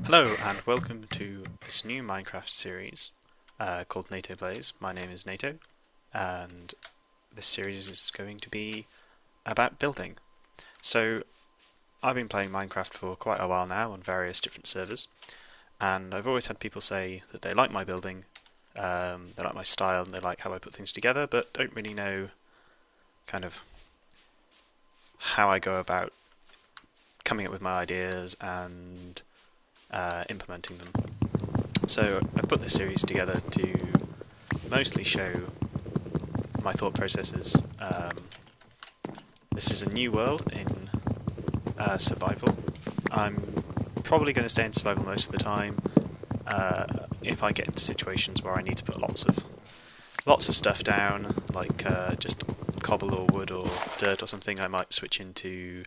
Hello and welcome to this new Minecraft series called NATO Plays. My name is NATO and this series is going to be about building. So I've been playing Minecraft for quite a while now on various different servers, and I've always had people say that they like my building, they like my style and they like how I put things together, but don't really know kind of how I go about coming up with my ideas and implementing them. So I put this series together to mostly show my thought processes. This is a new world in survival. I'm probably going to stay in survival most of the time. If I get into situations where I need to put lots of stuff down, like just cobble or wood or dirt or something, I might switch into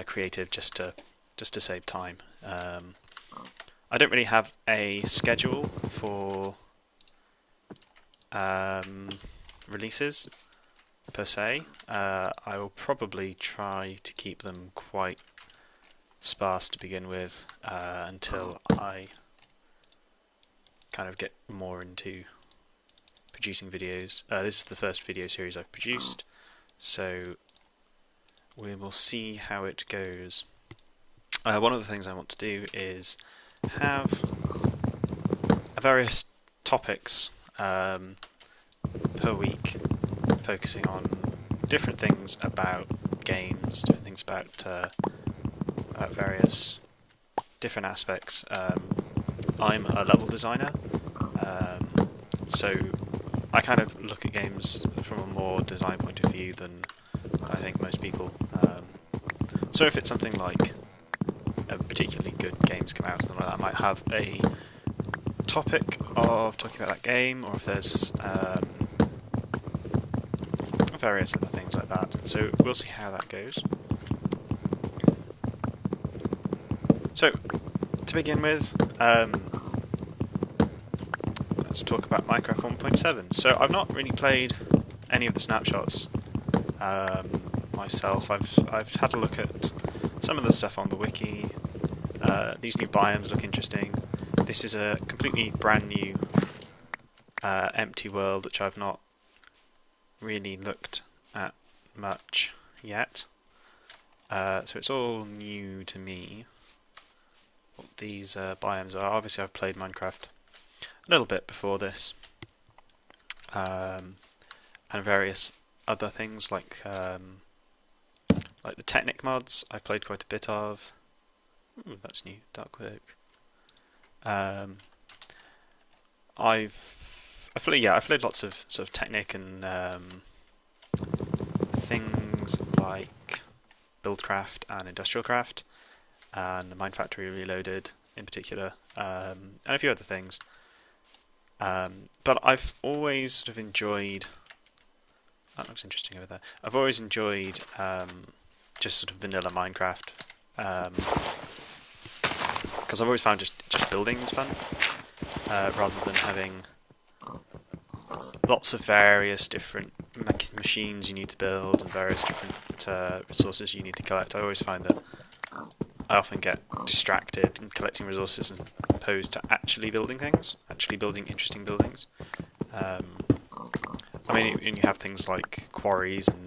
creative just to save time. I don't really have a schedule for releases per se. I will probably try to keep them quite sparse to begin with until I kind of get more into producing videos. This is the first video series I've produced, so we will see how it goes. One of the things I want to do is have various topics per week focusing on different things about games, different things about various different aspects. I'm a level designer, so I kind of look at games from a more design point of view than I think most people. So if it's something like a particularly good game's come out, something like that, I might have a topic of talking about that game, or if there's various other things like that. So we'll see how that goes. So to begin with, let's talk about Minecraft 1.7. So I've not really played any of the snapshots myself. I've had a look at some of the stuff on the wiki. These new biomes look interesting. This is a completely brand new empty world which I've not really looked at much yet. So it's all new to me what these biomes are. Obviously I've played Minecraft a little bit before this, and various other things like the Technic mods I've played quite a bit of. Ooh, that's new, Darkwood Oak. I've played lots of sort of Technic and things like Buildcraft and Industrialcraft and Mindfactory Reloaded in particular, and a few other things. But I've always sort of enjoyed. That looks interesting over there. I've always enjoyed just sort of vanilla Minecraft, because I've always found just building is fun, rather than having lots of various different machines you need to build and various different resources you need to collect. I always find that I often get distracted in collecting resources as opposed to actually building things, actually building interesting buildings. I mean, when you have things like quarries and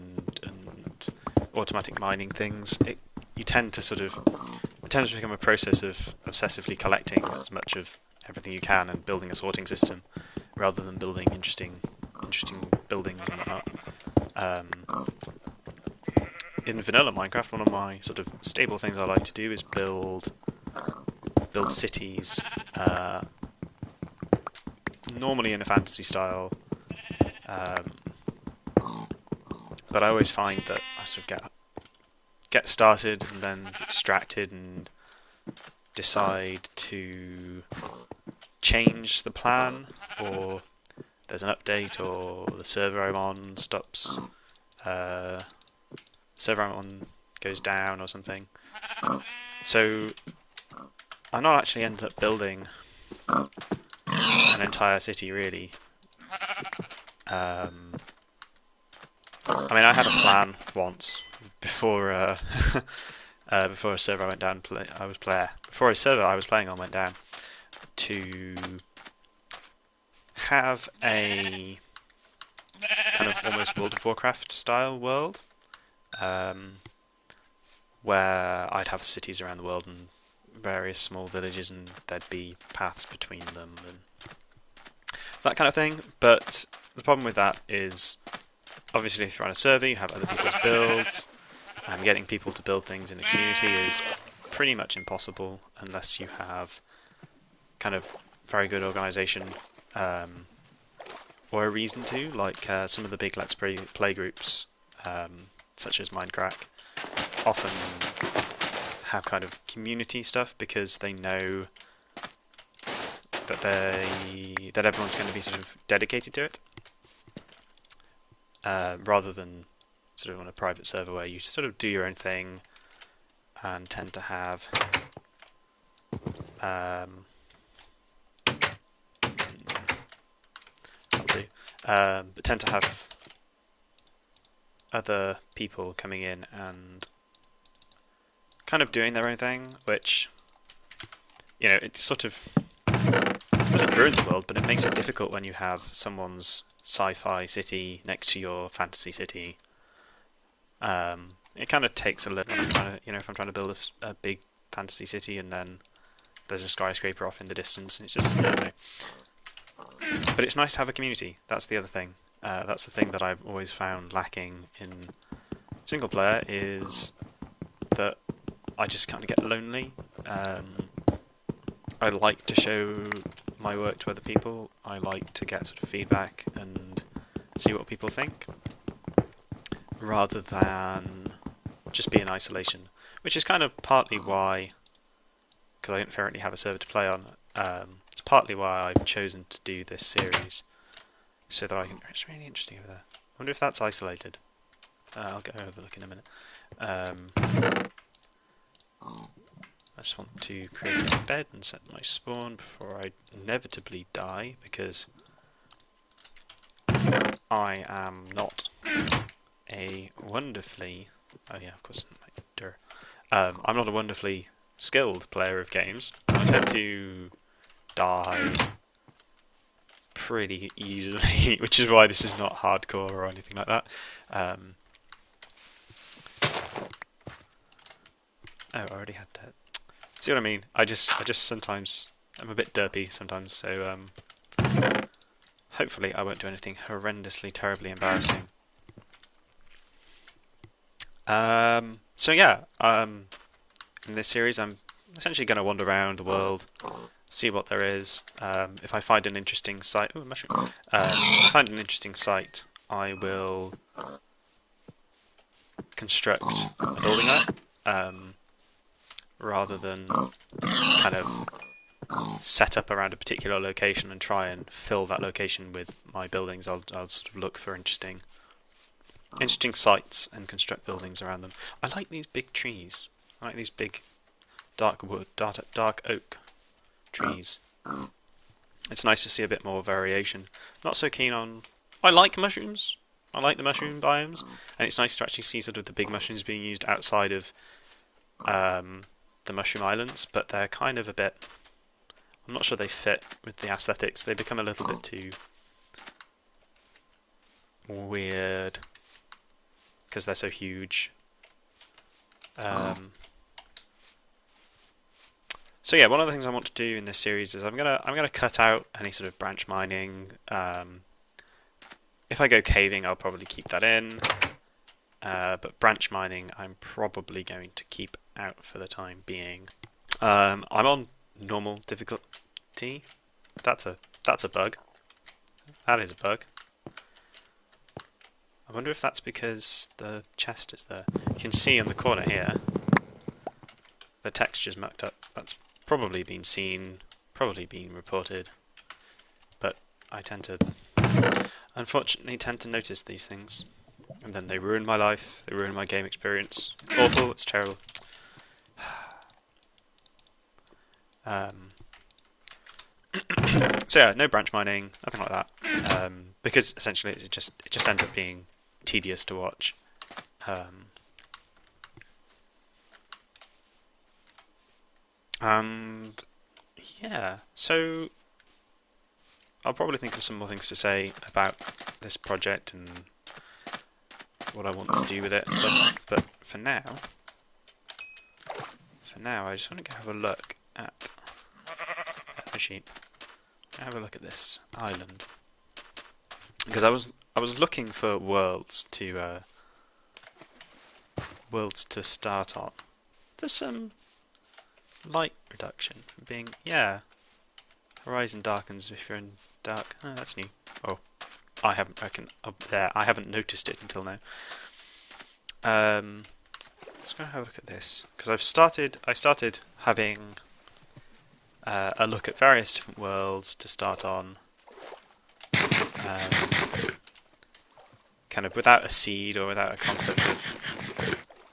automatic mining things, it tends to become a process of obsessively collecting as much of everything you can and building a sorting system, rather than building interesting buildings and whatnot. In vanilla Minecraft, one of my sort of stable things I like to do is build cities, normally in a fantasy style. But I always find that I sort of get started and then get distracted and decide to change the plan, or there's an update, or the server I'm on stops. Server I'm on goes down or something. So I not actually ended up building an entire city really. I mean, I had a plan once before before a server I went down. Before a server I was playing on went down, to have a kind of almost World of Warcraft style world, where I'd have cities around the world and various small villages, and there'd be paths between them and that kind of thing. But the problem with that is, obviously, if you're on a server, you have other people's builds, and getting people to build things in the community is pretty much impossible unless you have kind of very good organisation, or a reason to, like some of the big Let's Play groups, such as Minecraft, often have kind of community stuff because they know that everyone's going to be sort of dedicated to it, rather than sort of on a private server where you sort of do your own thing and tend to have but tend to have other people coming in and kind of doing their own thing, which, you know, it sort of doesn't ruin the world, but it makes it difficult when you have someone's sci-fi city next to your fantasy city. It kind of takes a little, if I'm trying to build a big fantasy city and then there's a skyscraper off in the distance, and it's just, I don't know. But it's nice to have a community. That's the other thing. That's the thing that I've always found lacking in single player, is that I just kind of get lonely. I like to show my work to other people. I like to get sort of feedback and see what people think, rather than just be in isolation. Which is kind of partly why, because I don't currently have a server to play on, it's partly why I've chosen to do this series, so that I can... It's really interesting over there. I wonder if that's isolated. I'll go have a look in a minute. I just want to create a bed and set my spawn before I inevitably die, because I am not a wonderfully... Oh yeah, of course, I'm not a wonderfully skilled player of games. I tend to die pretty easily, which is why this is not hardcore or anything like that. Oh, I already had that. See what I mean? I just sometimes, I'm a bit derpy sometimes, so hopefully I won't do anything horrendously, terribly embarrassing. So yeah, in this series I'm essentially going to wander around the world, see what there is. If I find an interesting site, ooh, mushroom. If I find an interesting site, I will construct a building there, rather than kind of set up around a particular location and try and fill that location with my buildings. I'll sort of look for interesting sites and construct buildings around them. I like these big trees. I like these big dark oak trees. It's nice to see a bit more variation. Not so keen on... I like mushrooms. I like the mushroom biomes, and it's nice to actually see sort of the big mushrooms being used outside of the mushroom islands, but they're kind of a bit... I'm not sure they fit with the aesthetics. They become a little bit too weird because they're so huge. So yeah, one of the things I want to do in this series is I'm gonna cut out any sort of branch mining. If I go caving, I'll probably keep that in, but branch mining I'm probably going to keep out for the time being. I'm on normal difficulty. That's a bug. That is a bug. I wonder if that's because the chest is there. You can see in the corner here, the texture's mucked up. That's probably been seen, probably been reported, but I unfortunately tend to notice these things, and then they ruin my life, they ruin my game experience. It's awful, it's terrible. So yeah, no branch mining, nothing like that, because essentially it just ends up being tedious to watch. And yeah, so I'll probably think of some more things to say about this project and what I want to do with it and stuff. But for now, I just want to go have a look at the sheep. Have a look at this island because I was looking for worlds to start on. There's some light reduction being horizon darkens if you're in dark. Oh, that's new. Oh, I haven't up there. I haven't noticed it until now. Let's go have a look at this because I started having a look at various different worlds to start on, kind of without a seed or without a concept of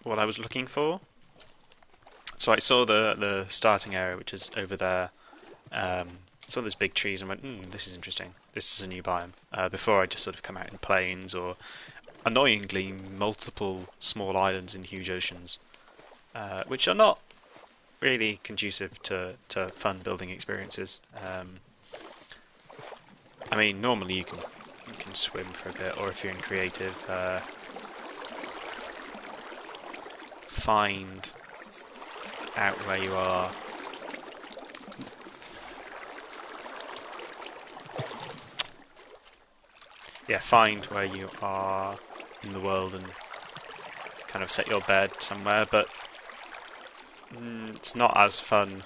what I was looking for. So I saw the starting area, which is over there. Saw those big trees and went, this is interesting. This is a new biome. Before I just sort of come out in plains or, annoyingly, multiple small islands in huge oceans, which are not really conducive to fun building experiences. I mean, normally you can swim for a bit, or if you're in creative, find out where you are. Yeah, find where you are in the world and kind of set your bed somewhere, but it's not as fun,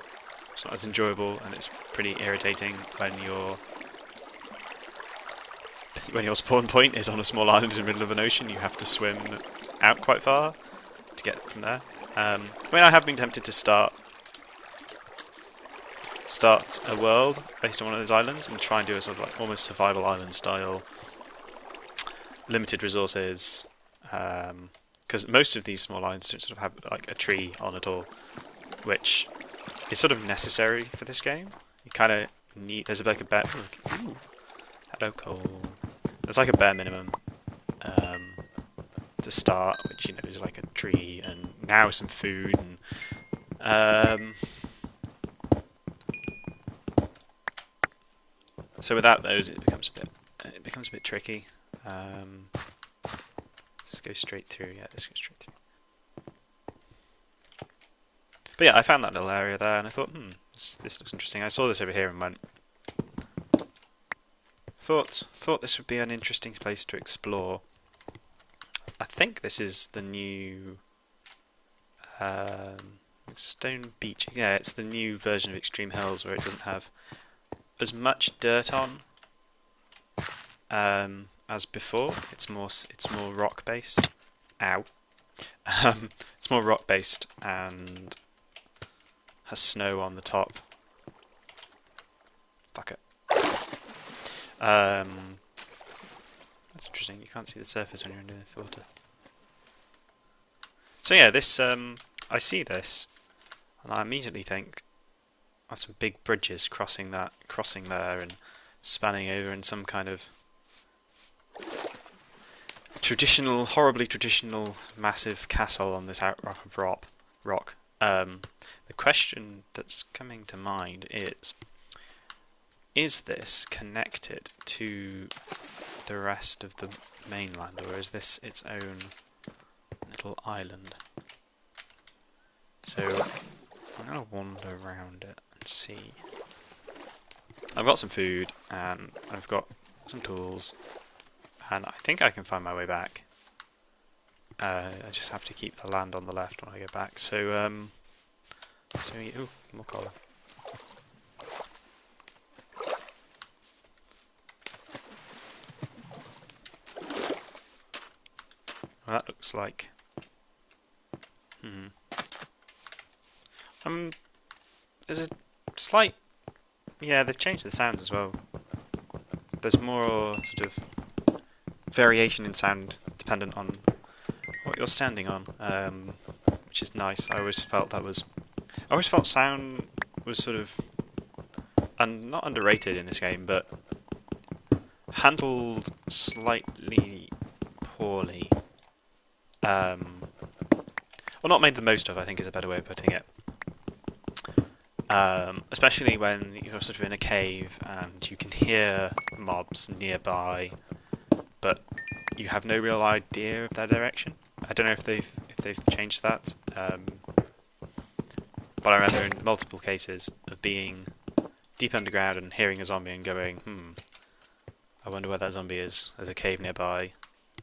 it's not as enjoyable, and it's pretty irritating when your spawn point is on a small island in the middle of an ocean. You have to swim out quite far to get from there. I mean, I have been tempted to start a world based on one of those islands and try and do a sort of like almost survival island style, limited resources, because most of these small islands don't sort of have like a tree on at all, which is sort of necessary for this game. You kind of need, there's like a bare, hello Cole. There's like a bare minimum to start, which is like a tree and now some food and so without those it becomes a bit tricky. Let's go straight through. Yeah, let's go straight through. But yeah, I found that little area there and I thought, this looks interesting. I saw this over here and went, thought this would be an interesting place to explore. I think this is the new Stone Beach. Yeah, it's the new version of Extreme Hills where it doesn't have as much dirt on as before. It's more rock based. Ow. It's more rock based and has snow on the top. Fuck it. That's interesting. You can't see the surface when you're underneath the water. So yeah, this I see this, and I immediately think of some big bridges crossing there and spanning over in some kind of horribly traditional, massive castle on this outrock of rock. The question that's coming to mind is this connected to the rest of the mainland, or is this its own little island? So I'm going to wander around it and see. I've got some food and I've got some tools and I think I can find my way back. I just have to keep the land on the left when I go back. So, ooh, more coal. Well, that looks like. There's a slight. Yeah, they've changed the sounds as well. There's more sort of variation in sound dependent on what you're standing on, which is nice. I always felt sound was sort of not underrated in this game, but handled slightly poorly. Well, not made the most of, I think is a better way of putting it. Especially when you're sort of in a cave and you can hear mobs nearby, but you have no real idea of their direction. I don't know if they've changed that, but I remember in multiple cases of being deep underground and hearing a zombie and going, I wonder where that zombie is. There's a cave nearby,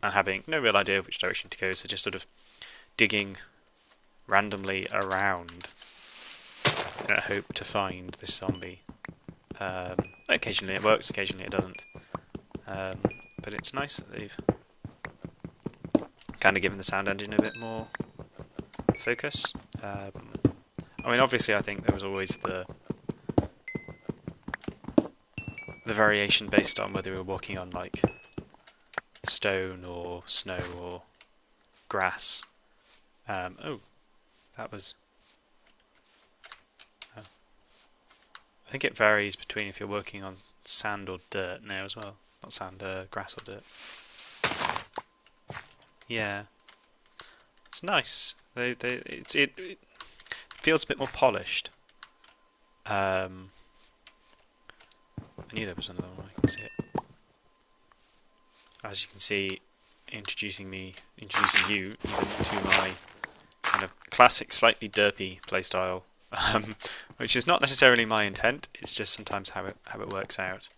and having no real idea of which direction to go, so just sort of digging randomly around in a hope to find this zombie. Occasionally it works, occasionally it doesn't. But it's nice that they've kind of given the sound engine a bit more focus. I mean, obviously, I think there was always the variation based on whether we were walking on like stone or snow or grass. Oh, that was. Oh. I think it varies between if you're working on sand or dirt now as well. Not sand, grass or dirt. Yeah, it's nice. It feels a bit more polished. I knew there was another one. I can see it. As you can see, introducing you even to my kind of classic, slightly derpy playstyle, which is not necessarily my intent. It's just sometimes how it works out.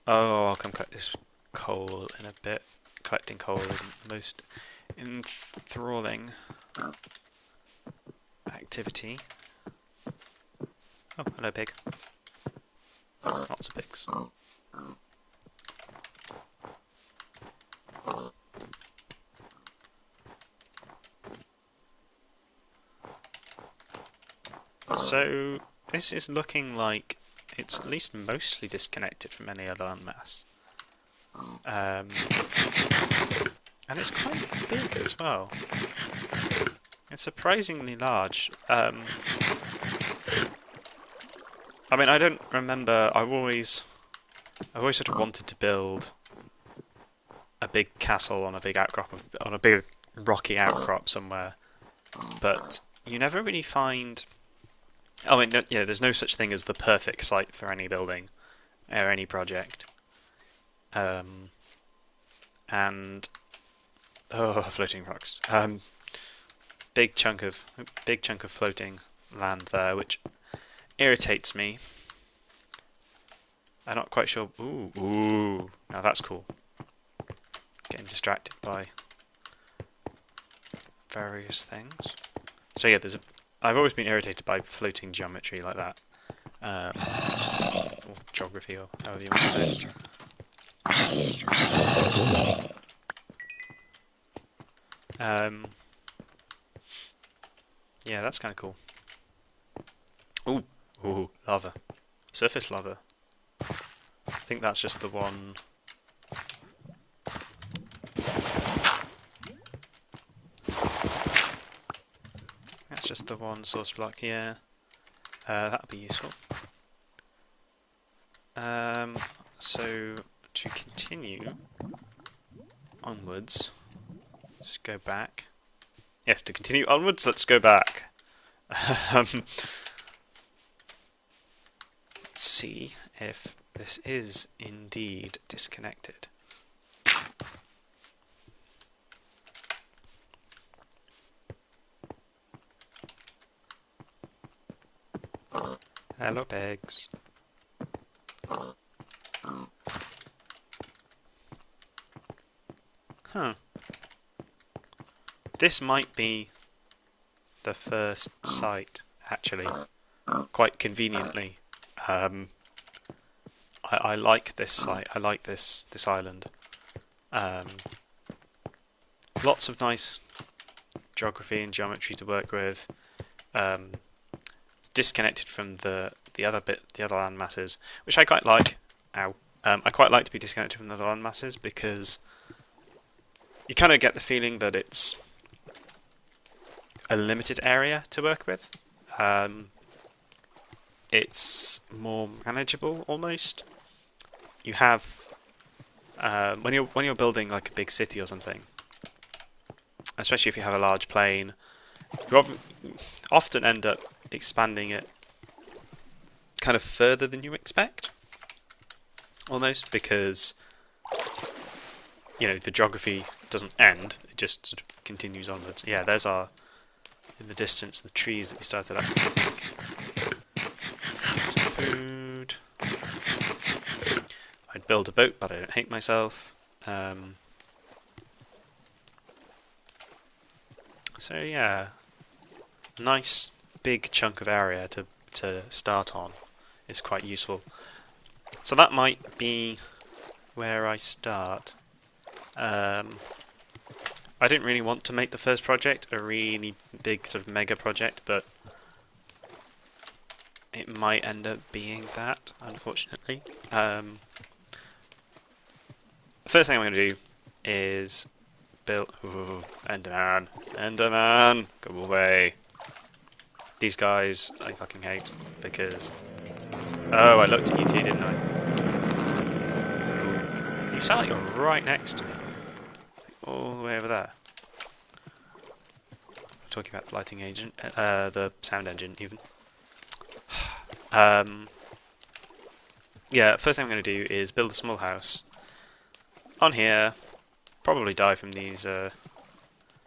I'll come collect this coal in a bit. Collecting coal isn't the most enthralling activity. Oh, hello pig. Lots of pigs. So, this is looking like it's at least mostly disconnected from any other landmass. And it's quite big as well. It's surprisingly large. I mean, I don't remember. I've always sort of wanted to build a big castle on a big on a big rocky outcrop somewhere, but you never really find. I mean, there's no such thing as the perfect site for any building or any project. And floating rocks. Big chunk of floating land there, which irritates me. I'm not quite sure. Ooh, now that's cool. Getting distracted by various things. So yeah, I've always been irritated by floating geometry like that, or geography, or however you want to say it. Yeah, that's kind of cool. Ooh, lava. Surface lava. I think that's just the one. That's just the one source block, yeah. That'll be useful. So, to continue onwards, let's go back. Yes, to continue onwards, let's go back. Let's see if this is indeed disconnected. Hello, pigs. Huh. This might be the first site, actually. Quite conveniently. I like this site. I like this island. Lots of nice geography and geometry to work with. It's disconnected from the other land masses, which I quite like. Ow. I quite like to be disconnected from the other land masses because you kind of get the feeling that it's a limited area to work with. It's more manageable almost. You have when you're building like a big city or something, especially if you have a large plain You often end up expanding it kind of further than you expect, almost, because the geography doesn't end, it just sort of continues onwards. Yeah, there's our, in the distance, the trees that we started at. Some food. I'd build a boat, but I don't hate myself. So yeah, nice big chunk of area to start on is quite useful. So that might be where I start. I didn't really want to make the first project a really big sort of mega project, but it might end up being that, unfortunately. The first thing I'm going to do is build... Ooh, Enderman! Enderman! Go away! These guys I fucking hate, because... Oh, I looked at you two, didn't I? You sound like you're right next to me. All the way over there. I'm talking about the lighting agent, the sound engine, even. Yeah, first thing I'm going to do is build a small house on here. Probably die from these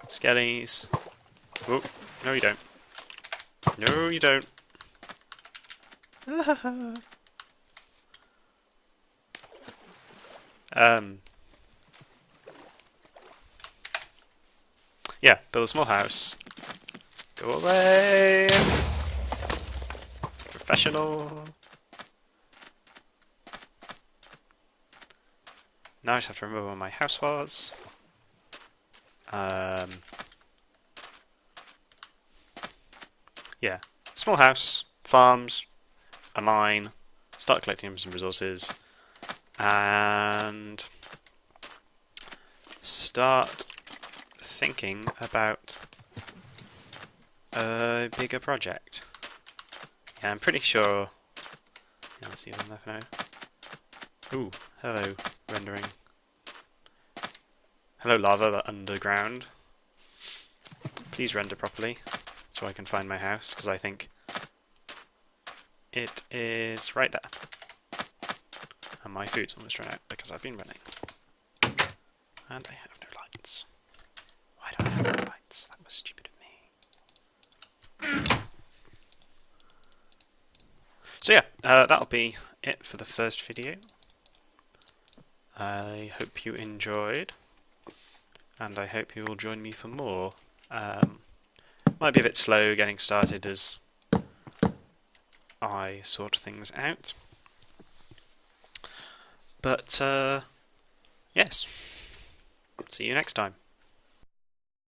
skellies. Oh, no you don't. No you don't. Yeah, build a small house. Go away! Professional! Now I just have to remember where my house was. Yeah, small house, farms, a mine, start collecting some resources, and start thinking about a bigger project. Yeah, I'm pretty sure... Yeah, let's see what I'm left now. Ooh, hello, rendering. Hello, lava underground. Please render properly, so I can find my house, because I think it is right there. And my food's almost run out, because I've been running. And I have no lights. Why don't I have no lights? That was stupid of me. So yeah, that'll be it for the first video. I hope you enjoyed, and I hope you will join me for more. Might be a bit slow getting started as I sort things out. But, yes. See you next time.